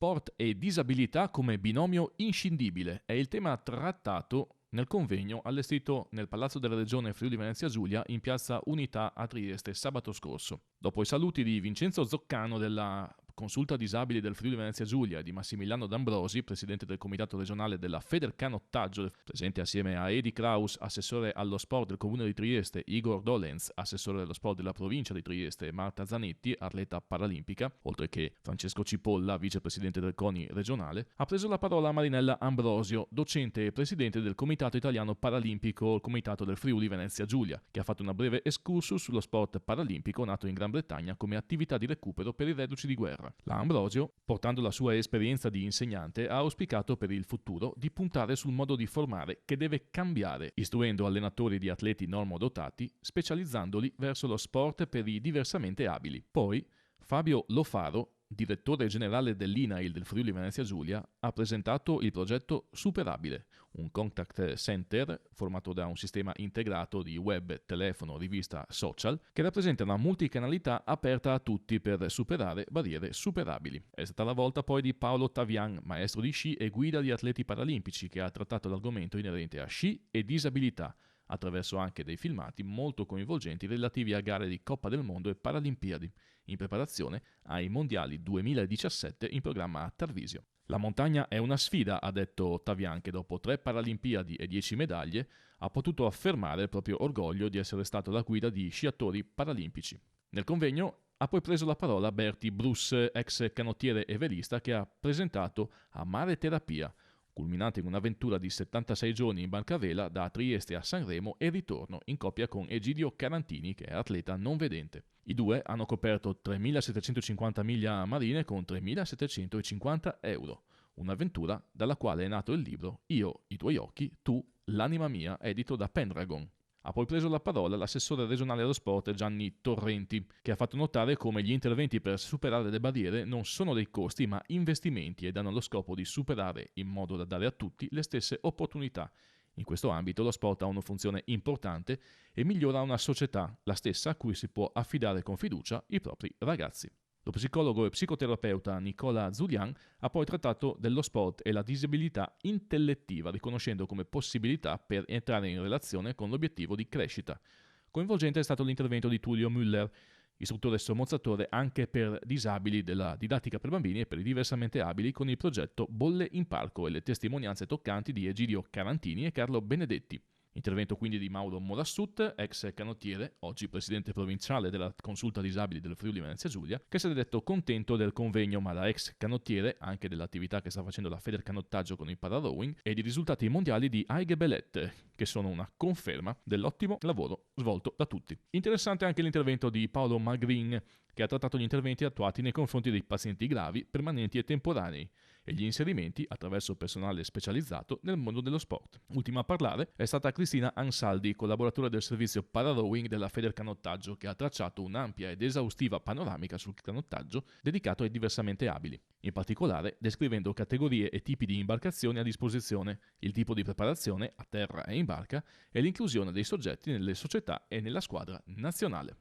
sport e disabilità come binomio inscindibile è il tema trattato nel convegno allestito nel Palazzo della Regione Friuli Venezia Giulia in piazza Unità a Trieste sabato scorso. Dopo i saluti di Vincenzo Zoccano della Consulta Disabili del Friuli Venezia Giulia e di Massimiliano D'Ambrosi, presidente del comitato regionale della Federcanottaggio, presente assieme a Edi Kraus, assessore allo sport del Comune di Trieste, Igor Dolenz, assessore dello sport della provincia di Trieste, e Marta Zanetti, atleta paralimpica, oltre che Francesco Cipolla, vicepresidente del CONI regionale, ha preso la parola Marinella Ambrosio, docente e presidente del Comitato Italiano Paralimpico, il Comitato del Friuli Venezia Giulia, che ha fatto una breve excursus sullo sport paralimpico nato in Gran Bretagna come attività di recupero per i reduci di guerra. La Ambrosio, portando la sua esperienza di insegnante, ha auspicato per il futuro di puntare sul modo di formare che deve cambiare, istruendo allenatori di atleti normodotati, specializzandoli verso lo sport per i diversamente abili. Poi, Fabio Lofaro, direttore generale dell'INAIL del Friuli Venezia Giulia, ha presentato il progetto Superabile, un contact center formato da un sistema integrato di web, telefono, rivista, social, che rappresenta una multicanalità aperta a tutti per superare barriere superabili. È stata la volta poi di Paolo Tavian, maestro di sci e guida di atleti paralimpici, che ha trattato l'argomento inerente a sci e disabilità, attraverso anche dei filmati molto coinvolgenti relativi a gare di Coppa del Mondo e Paralimpiadi, in preparazione ai Mondiali 2017 in programma a Tarvisio. La montagna è una sfida, ha detto Tavian, che dopo 3 Paralimpiadi e 10 medaglie ha potuto affermare il proprio orgoglio di essere stato la guida di sciatori paralimpici. Nel convegno ha poi preso la parola Berti Bruce, ex canottiere e velista, che ha presentato a Mare Terapia, culminata in un'avventura di 76 giorni in barcavela da Trieste a Sanremo e ritorno in coppia con Egidio Carantini, che è atleta non vedente. I due hanno coperto 3.750 miglia marine con 3.750 euro, un'avventura dalla quale è nato il libro Io, i tuoi occhi, tu, l'anima mia, edito da Pendragon. Ha poi preso la parola l'assessore regionale allo sport Gianni Torrenti, che ha fatto notare come gli interventi per superare le barriere non sono dei costi ma investimenti ed hanno lo scopo di superare in modo da dare a tutti le stesse opportunità. In questo ambito lo sport ha una funzione importante e migliora una società, la stessa a cui si può affidare con fiducia i propri ragazzi. Lo psicologo e psicoterapeuta Nicola Zulian ha poi trattato dello sport e la disabilità intellettiva, riconoscendo come possibilità per entrare in relazione con l'obiettivo di crescita. Coinvolgente è stato l'intervento di Tullio Müller, istruttore sommozzatore anche per disabili della didattica per bambini e per i diversamente abili, con il progetto Bolle in Palco e le testimonianze toccanti di Egidio Carantini e Carlo Benedetti. Intervento quindi di Mauro Morassut, ex canottiere, oggi presidente provinciale della Consulta Disabili del Friuli Venezia Giulia, che si è detto contento del convegno, ma da ex canottiere anche dell'attività che sta facendo la Federcanottaggio con il pararowing e dei risultati mondiali di Aige Bellet, che sono una conferma dell'ottimo lavoro svolto da tutti. Interessante anche l'intervento di Paolo Magrin, che ha trattato gli interventi attuati nei confronti dei pazienti gravi, permanenti e temporanei, e gli inserimenti attraverso personale specializzato nel mondo dello sport. Ultima a parlare è stata Cristina Ansaldi, collaboratore del servizio pararowing della Federcanottaggio, che ha tracciato un'ampia ed esaustiva panoramica sul canottaggio dedicato ai diversamente abili, in particolare descrivendo categorie e tipi di imbarcazioni a disposizione, il tipo di preparazione a terra e in barca e l'inclusione dei soggetti nelle società e nella squadra nazionale.